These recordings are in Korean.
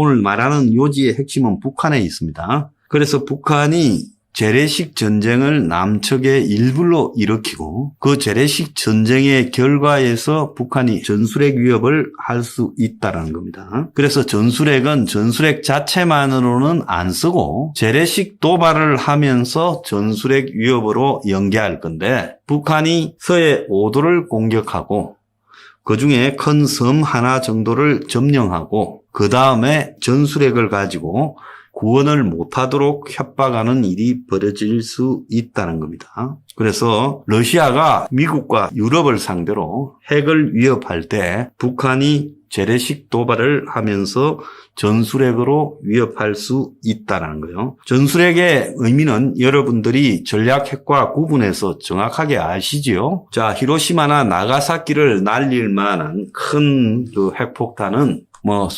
오늘 말하는 요지의 핵심은 북한에 있습니다. 그래서 북한이 재래식 전쟁을 남측의 일부러 일으키고 그 재래식 전쟁의 결과에서 북한이 전술핵 위협을 할 수 있다는 겁니다. 그래서 전술핵은 전술핵 자체만으로는 안 쓰고 재래식 도발을 하면서 전술핵 위협으로 연계할 건데 북한이 서해 5도를 공격하고 그중에 큰 섬 하나 정도를 점령하고 그 다음에 전술핵을 가지고 구원을 못하도록 협박하는 일이 벌어질 수 있다는 겁니다. 그래서 러시아가 미국과 유럽을 상대로 핵을 위협할 때 북한이 재래식 도발을 하면서 전술핵으로 위협할 수 있다는 거예요. 전술핵의 의미는 여러분들이 전략핵과 구분해서 정확하게 아시지요? 자, 히로시마나 나가사키를 날릴 만한 큰 그 핵폭탄은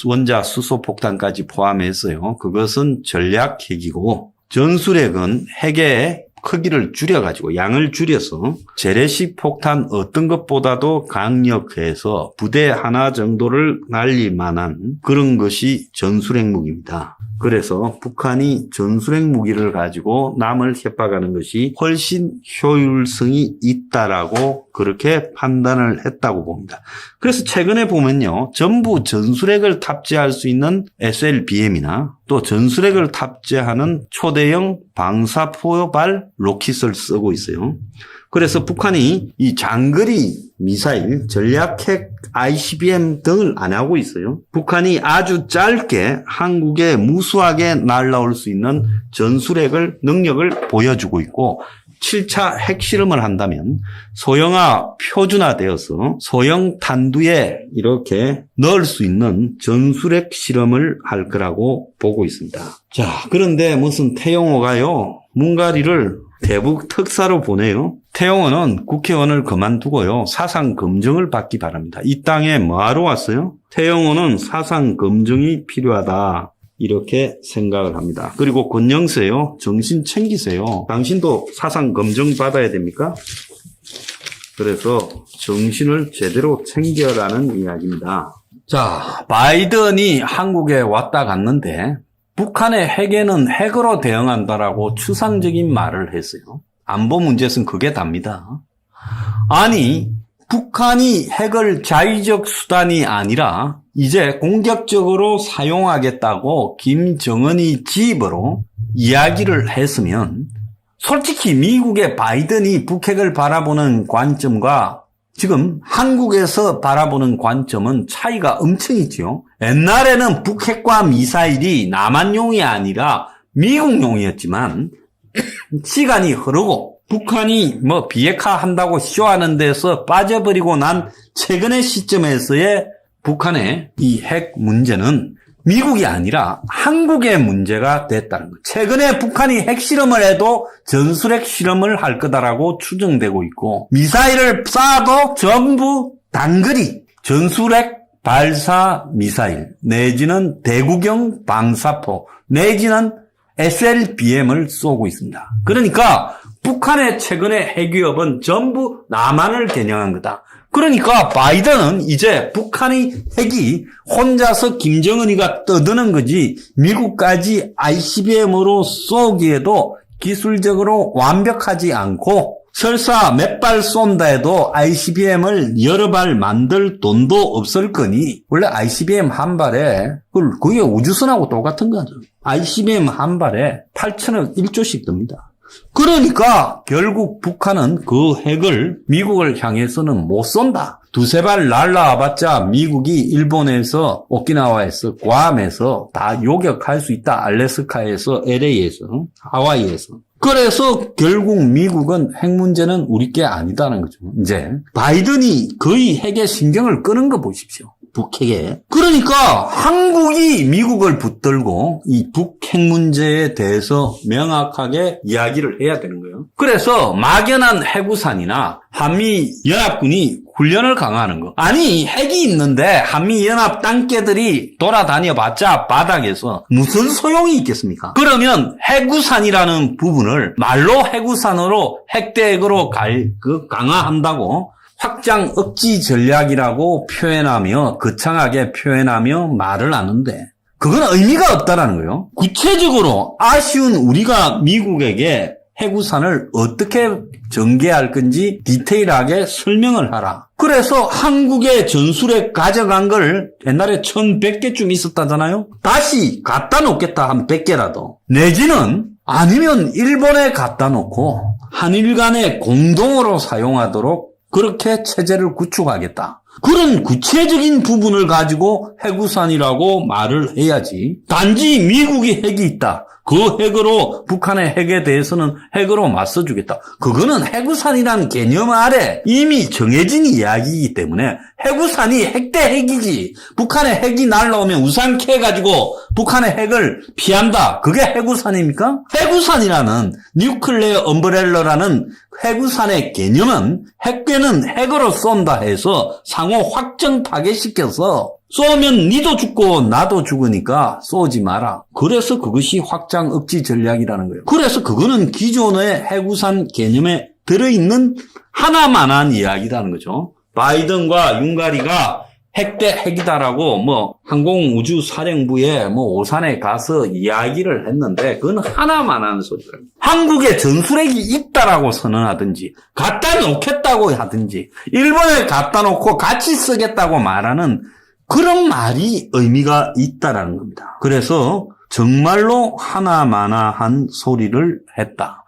원자 수소폭탄까지 포함해서요. 그것은 전략핵이고 전술핵은 핵의 크기를 줄여가지고 양을 줄여서 재래식 폭탄 어떤 것보다도 강력해서 부대 하나 정도를 날릴 만한 그런 것이 전술핵 무기입니다. 그래서 북한이 전술핵 무기를 가지고 남을 협박하는 것이 훨씬 효율성이 있다라고 그렇게 판단을 했다고 봅니다. 그래서 최근에 보면요. 전부 전술핵을 탑재할 수 있는 SLBM이나 또 전술핵을 탑재하는 초대형 방사포발 로켓을 쓰고 있어요. 그래서 북한이 이 장거리 미사일, 전략핵, ICBM 등을 안 하고 있어요. 북한이 아주 짧게 한국에 무수하게 날아올 수 있는 전술핵을 능력을 보여주고 있고 7차 핵실험을 한다면 소형화 표준화되어서 소형 탄두에 이렇게 넣을 수 있는 전술핵 실험을 할 거라고 보고 있습니다. 자, 그런데 무슨 태영호가요. 문가리를 대북 특사로 보내요. 태영호는 국회의원을 그만두고요. 사상 검증을 받기 바랍니다. 이 땅에 뭐하러 왔어요? 태영호는 사상 검증이 필요하다. 이렇게 생각을 합니다. 그리고 권영세요. 정신 챙기세요. 당신도 사상 검증 받아야 됩니까? 그래서 정신을 제대로 챙겨라는 이야기입니다. 자, 바이든이 한국에 왔다 갔는데 북한의 핵에는 핵으로 대응한다라고 추상적인 말을 했어요. 안보 문제에서는 그게 답니다. 아니, 북한이 핵을 자위적 수단이 아니라 이제 공격적으로 사용하겠다고 김정은이 지입으로 이야기를 했으면 솔직히 미국의 바이든이 북핵을 바라보는 관점과 지금 한국에서 바라보는 관점은 차이가 엄청 있죠. 옛날에는 북핵과 미사일이 남한용이 아니라 미국용이었지만 시간이 흐르고 북한이 비핵화 한다고 쇼하는 데서 빠져버리고 난 최근의 시점에서의 북한의 이 핵 문제는 미국이 아니라 한국의 문제가 됐다는 거예요. 최근에 북한이 핵실험을 해도 전술핵 실험을 할 거다라고 추정되고 있고 미사일을 쏴도 전부 단거리 전술핵 발사 미사일 내지는 대구경 방사포 내지는 SLBM을 쏘고 있습니다. 그러니까 북한의 최근의 핵위협은 전부 남한을 겨냥한 거다. 그러니까 바이든은 이제 북한의 핵이 혼자서 김정은이가 떠드는 거지 미국까지 ICBM으로 쏘기에도 기술적으로 완벽하지 않고 설사 몇 발 쏜다 해도 ICBM을 여러 발 만들 돈도 없을 거니 원래 ICBM 한 발에 그게 우주선하고 똑같은 거죠. ICBM 한 발에 8천억 1조씩 듭니다. 그러니까 결국 북한은 그 핵을 미국을 향해서는 못 쏜다. 두세 발 날라와봤자 미국이 일본에서 오키나와에서 괌에서 다 요격할 수 있다. 알래스카에서 LA에서 하와이에서. 그래서 결국 미국은 핵 문제는 우리 게 아니다는 거죠. 이제 바이든이 거의 핵에 신경을 끄는 거 보십시오. 북핵에. 그러니까 한국이 미국을 붙들고 이 북핵 문제에 대해서 명확하게 이야기를 해야 되는 거예요. 그래서 막연한 해구산이나 한미연합군이 훈련을 강화하는 거. 아니 핵이 있는데 한미연합 땅개들이 돌아다녀봤자 바닥에서 무슨 소용이 있겠습니까? 그러면 해구산이라는 부분을 말로 해구산으로 핵대핵으로 강화한다고 확장 억지 전략이라고 표현하며 거창하게 표현하며 말을 하는데 그건 의미가 없다라는 거예요. 구체적으로 아쉬운 우리가 미국에게 해구산을 어떻게 전개할 건지 디테일하게 설명을 하라. 그래서 한국에 전술핵 가져간 걸 옛날에 1100개쯤 있었다잖아요. 다시 갖다 놓겠다 한 100개라도. 내지는 아니면 일본에 갖다 놓고 한일 간에 공동으로 사용하도록 그렇게 체제를 구축하겠다. 그런 구체적인 부분을 가지고 해구산이라고 말을 해야지. 단지 미국이 핵이 있다. 그 핵으로 북한의 핵에 대해서는 핵으로 맞서주겠다. 그거는 해구산이라는 개념 아래 이미 정해진 이야기이기 때문에 해구산이 핵 대 핵이지. 북한의 핵이 날라오면 우산 캐가지고 북한의 핵을 피한다. 그게 해구산입니까? 해구산이라는 뉴클레어 엄브렐러라는 해구산의 개념은 핵괴는 핵으로 쏜다 해서 상호 확정 파괴시켜서 쏘면 니도 죽고 나도 죽으니까 쏘지 마라. 그래서 그것이 확장 억지 전략이라는 거예요. 그래서 그거는 기존의 해구산 개념에 들어있는 하나만한 이야기라는 거죠. 바이든과 윤가리가 핵 대 핵이다라고 항공우주사령부에 오산에 가서 이야기를 했는데 그건 하나만한 소리입니다. 한국에 전술핵이 있다라고 선언하든지 갖다 놓겠다고 하든지 일본에 갖다 놓고 같이 쓰겠다고 말하는 그런 말이 의미가 있다라는 겁니다. 그래서 정말로 하나마나한 소리를 했다.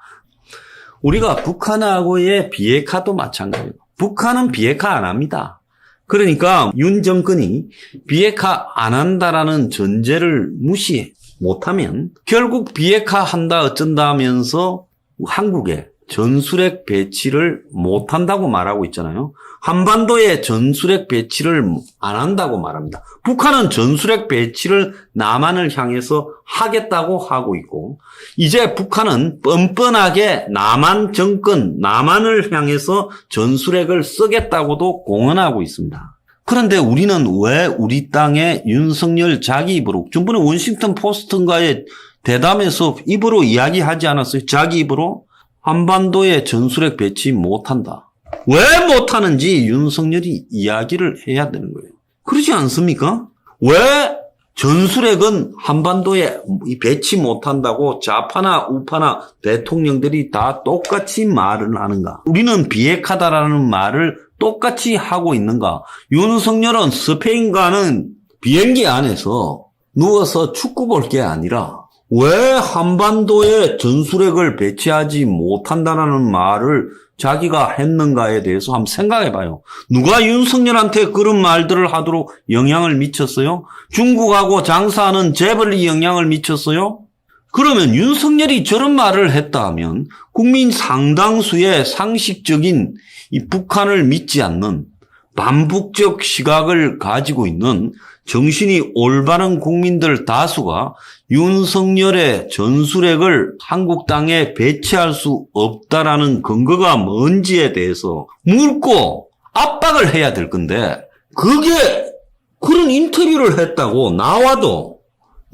우리가 북한하고의 비핵화도 마찬가지예요. 북한은 비핵화 안 합니다. 그러니까 윤 정권이 비핵화 안 한다라는 전제를 무시 못하면 결국 비핵화 한다 어쩐다 하면서 한국에 전술핵 배치를 못한다고 말하고 있잖아요. 한반도에 전술핵 배치를 안 한다고 말합니다. 북한은 전술핵 배치를 남한을 향해서 하겠다고 하고 있고 이제 북한은 뻔뻔하게 남한 정권, 남한을 향해서 전술핵을 쓰겠다고도 공언하고 있습니다. 그런데 우리는 왜 우리 땅에 윤석열 자기 입으로 전번에 워싱턴 포스트인가에 대담에서 입으로 이야기하지 않았어요? 자기 입으로 한반도에 전술핵 배치 못한다. 왜 못하는지 윤석열이 이야기를 해야 되는 거예요. 그러지 않습니까? 왜 전술핵은 한반도에 배치 못한다고 좌파나 우파나 대통령들이 다 똑같이 말을 하는가? 우리는 비핵화다라는 말을 똑같이 하고 있는가? 윤석열은 스페인 가는 비행기 안에서 누워서 축구 볼 게 아니라 왜 한반도에 전술핵을 배치하지 못한다는 말을 자기가 했는가에 대해서 한번 생각해봐요. 누가 윤석열한테 그런 말들을 하도록 영향을 미쳤어요? 중국하고 장사하는 재벌이 영향을 미쳤어요? 그러면 윤석열이 저런 말을 했다 하면 국민 상당수의 상식적인 이 북한을 믿지 않는 반북적 시각을 가지고 있는 정신이 올바른 국민들 다수가 윤석열의 전술핵을 한국 땅에 배치할 수 없다라는 근거가 뭔지에 대해서 묻고 압박을 해야 될 건데 그게 그런 인터뷰를 했다고 나와도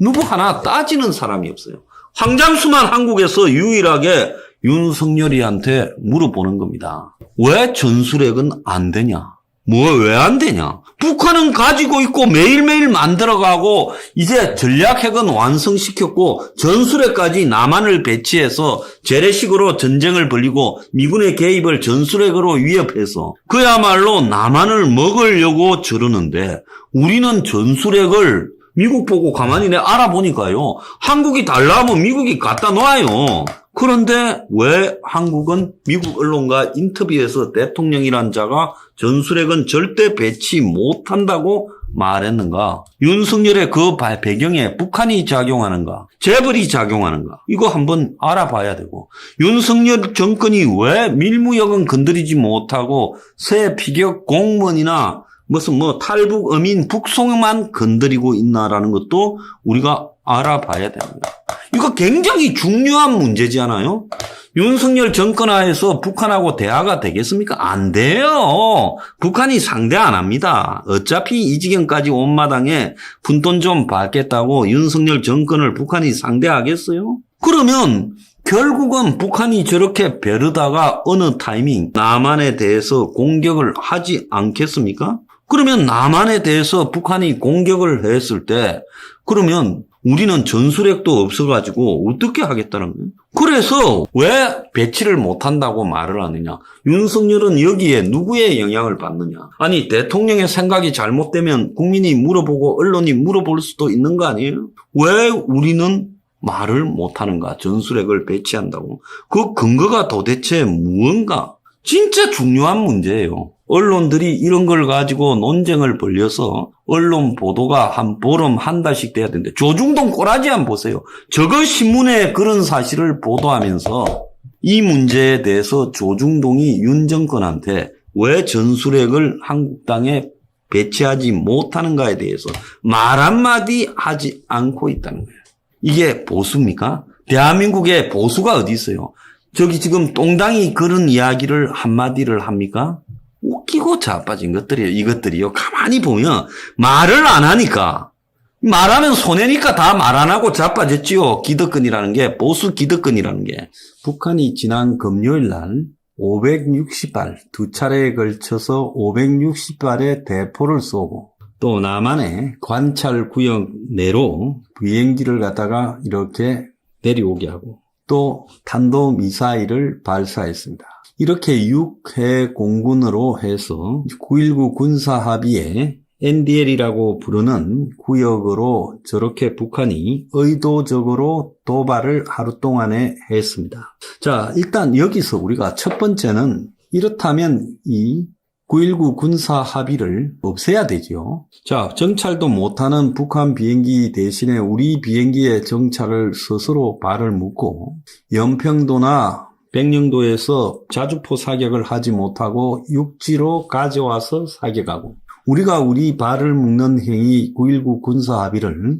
누구 하나 따지는 사람이 없어요. 황장수만 한국에서 유일하게 윤석열이한테 물어보는 겁니다. 왜 전술핵은 안 되냐? 왜 안 되냐? 북한은 가지고 있고 매일매일 만들어가고 이제 전략핵은 완성시켰고 전술핵까지 남한을 배치해서 재래식으로 전쟁을 벌이고 미군의 개입을 전술핵으로 위협해서 그야말로 남한을 먹으려고 저러는데 우리는 전술핵을 미국 보고 가만히 알아보니까요. 한국이 달라면 미국이 갖다 놔요. 그런데 왜 한국은 미국 언론과 인터뷰에서 대통령이란 자가 전술핵은 절대 배치 못한다고 말했는가? 윤석열의 그 배경에 북한이 작용하는가? 재벌이 작용하는가? 이거 한번 알아봐야 되고 윤석열 정권이 왜 밀무역은 건드리지 못하고 새 피격 공무원이나 무슨 탈북 어민 북송만 건드리고 있나라는 것도 우리가 알아봐야 됩니다. 이거 굉장히 중요한 문제지 않아요? 윤석열 정권 하에서 북한하고 대화가 되겠습니까? 안 돼요. 북한이 상대 안 합니다. 어차피 이 지경까지 온 마당에 푼돈 좀 받겠다고 윤석열 정권을 북한이 상대하겠어요? 그러면 결국은 북한이 저렇게 벼르다가 어느 타이밍 남한에 대해서 공격을 하지 않겠습니까? 그러면 남한에 대해서 북한이 공격을 했을 때 그러면 우리는 전술핵도 없어가지고 어떻게 하겠다는 거예요? 그래서 왜 배치를 못한다고 말을 하느냐? 윤석열은 여기에 누구의 영향을 받느냐? 아니 대통령의 생각이 잘못되면 국민이 물어보고 언론이 물어볼 수도 있는 거 아니에요? 왜 우리는 말을 못하는가? 전술핵을 배치한다고. 그 근거가 도대체 무언가? 진짜 중요한 문제예요. 언론들이 이런 걸 가지고 논쟁을 벌여서 언론 보도가 한 보름 한 달씩 돼야 되는데 조중동 꼬라지 한번 보세요. 저거 신문에 그런 사실을 보도하면서 이 문제에 대해서 조중동이 윤 정권한테 왜 전술핵을 한국당에 배치하지 못하는가에 대해서 말 한마디 하지 않고 있다는 거예요. 이게 보수입니까? 대한민국에 보수가 어디 있어요? 저기 지금 똥당이 그런 이야기를 한마디를 합니까? 웃기고 자빠진 것들이에요. 이것들이요. 가만히 보면 말을 안 하니까. 말하면 손해니까 다 말 안 하고 자빠졌지요. 기득권이라는 게, 보수 기득권이라는 게. 북한이 지난 금요일 날 560발, 두 차례에 걸쳐서 560발의 대포를 쏘고 또 남한의 관찰 구역 내로 비행기를 갖다가 이렇게 내려오게 하고 또 탄도미사일을 발사했습니다. 이렇게 육해 공군으로 해서 9.19 군사합의에 NDL이라고 부르는 구역으로 저렇게 북한이 의도적으로 도발을 하루 동안에 했습니다. 자, 일단 여기서 우리가 첫 번째는 이렇다면 이 9.19 군사합의를 없애야 되죠. 자, 정찰도 못하는 북한 비행기 대신에 우리 비행기에 정찰을 스스로 발을 묶고 연평도나 백령도에서 자주포 사격을 하지 못하고 육지로 가져와서 사격하고 우리가 우리 발을 묶는 행위 9.19 군사합의를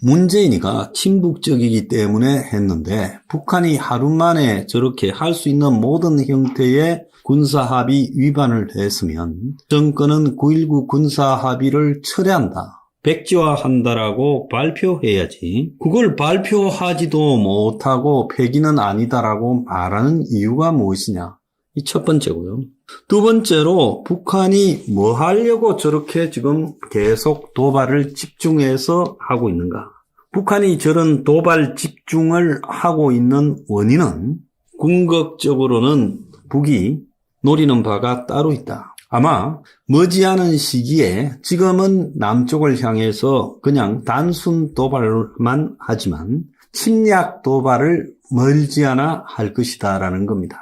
문재인이가 친북적이기 때문에 했는데 북한이 하루 만에 저렇게 할 수 있는 모든 형태의 군사합의 위반을 했으면 정권은 9.19 군사합의를 철회한다. 백지화한다라고 발표해야지. 그걸 발표하지도 못하고 폐기는 아니다라고 말하는 이유가 무엇이냐. 이 첫 번째고요. 두 번째로 북한이 뭐 하려고 저렇게 지금 계속 도발을 집중해서 하고 있는가. 북한이 저런 도발 집중을 하고 있는 원인은 궁극적으로는 북이 노리는 바가 따로 있다. 아마 머지않은 시기에 지금은 남쪽을 향해서 그냥 단순 도발만 하지만 침략 도발을 멀지않아 할 것이다라는 겁니다.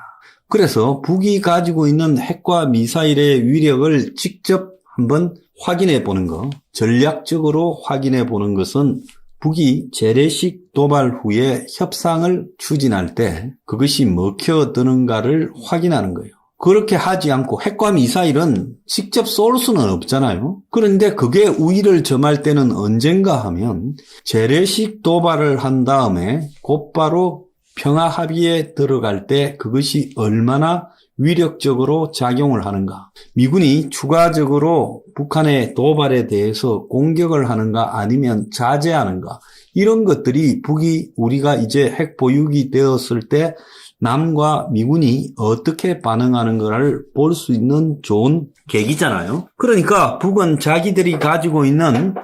그래서 북이 가지고 있는 핵과 미사일의 위력을 직접 한번 확인해 보는 것, 전략적으로 확인해 보는 것은 북이 재래식 도발 후에 협상을 추진할 때 그것이 먹혀드는가를 확인하는 거예요. 그렇게 하지 않고 핵과 미사일은 직접 쏠 수는 없잖아요. 그런데 그게 우위를 점할 때는 언젠가 하면 재래식 도발을 한 다음에 곧바로 평화합의에 들어갈 때 그것이 얼마나 위력적으로 작용을 하는가. 미군이 추가적으로 북한의 도발에 대해서 공격을 하는가 아니면 자제하는가. 이런 것들이 북이 우리가 이제 핵 보유국이 되었을 때 남과 미군이 어떻게 반응하는가를 볼 수 있는 좋은 계기잖아요. 그러니까 북은 자기들이 가지고 있는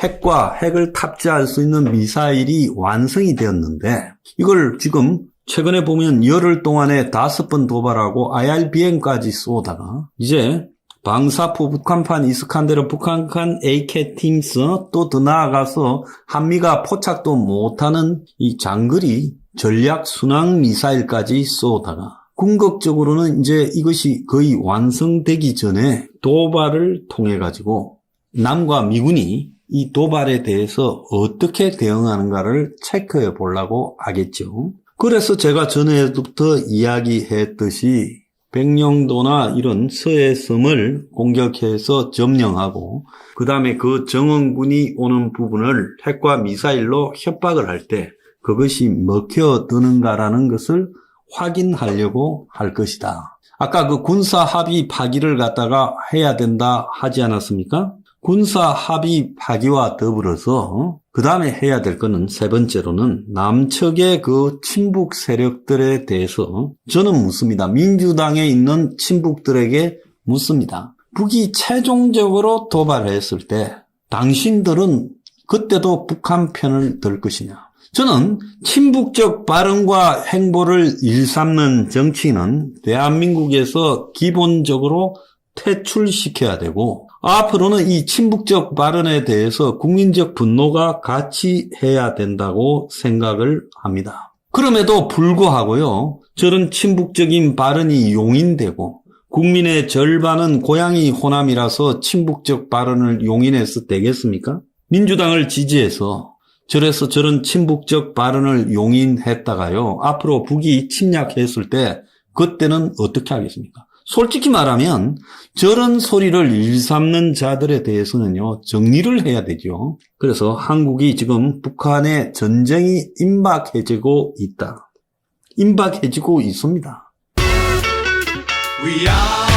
핵과 핵을 탑재할 수 있는 미사일이 완성이 되었는데 이걸 지금 최근에 보면 열흘 동안에 5번 도발하고 IRBM까지 쏘다가 이제 방사포 북한판 이스칸데르 북한판 AK팀스 또 더 나아가서 한미가 포착도 못하는 이 장거리 전략 순항 미사일까지 쏘다가 궁극적으로는 이제 이것이 거의 완성되기 전에 도발을 통해 가지고 남과 미군이 이 도발에 대해서 어떻게 대응하는가를 체크해 보려고 하겠죠. 그래서 제가 전에부터 이야기했듯이 백령도나 이런 서해섬을 공격해서 점령하고 그 다음에 그 정원군이 오는 부분을 핵과 미사일로 협박을 할 때 그것이 먹혀드는가라는 것을 확인하려고 할 것이다. 아까 그 군사합의 파기를 갖다가 해야 된다 하지 않았습니까? 군사합의 파기와 더불어서 그 다음에 해야 될 거는 세 번째로는 남측의 그 친북 세력들에 대해서 저는 묻습니다. 민주당에 있는 친북들에게 묻습니다. 북이 최종적으로 도발했을 때 당신들은 그때도 북한 편을 들 것이냐. 저는 친북적 발언과 행보를 일삼는 정치인은 대한민국에서 기본적으로 퇴출시켜야 되고, 앞으로는 이 친북적 발언에 대해서 국민적 분노가 같이 해야 된다고 생각을 합니다. 그럼에도 불구하고요, 저런 친북적인 발언이 용인되고 국민의 절반은 고향이 호남이라서 친북적 발언을 용인해서 되겠습니까? 민주당을 지지해서 저런 친북적 발언을 용인했다가요, 앞으로 북이 침략했을 때 그때는 어떻게 하겠습니까? 솔직히 말하면 저런 소리를 일삼는 자들에 대해서는요, 정리를 해야 되죠. 그래서 한국이 지금 북한의 전쟁이 임박해지고 있습니다. We are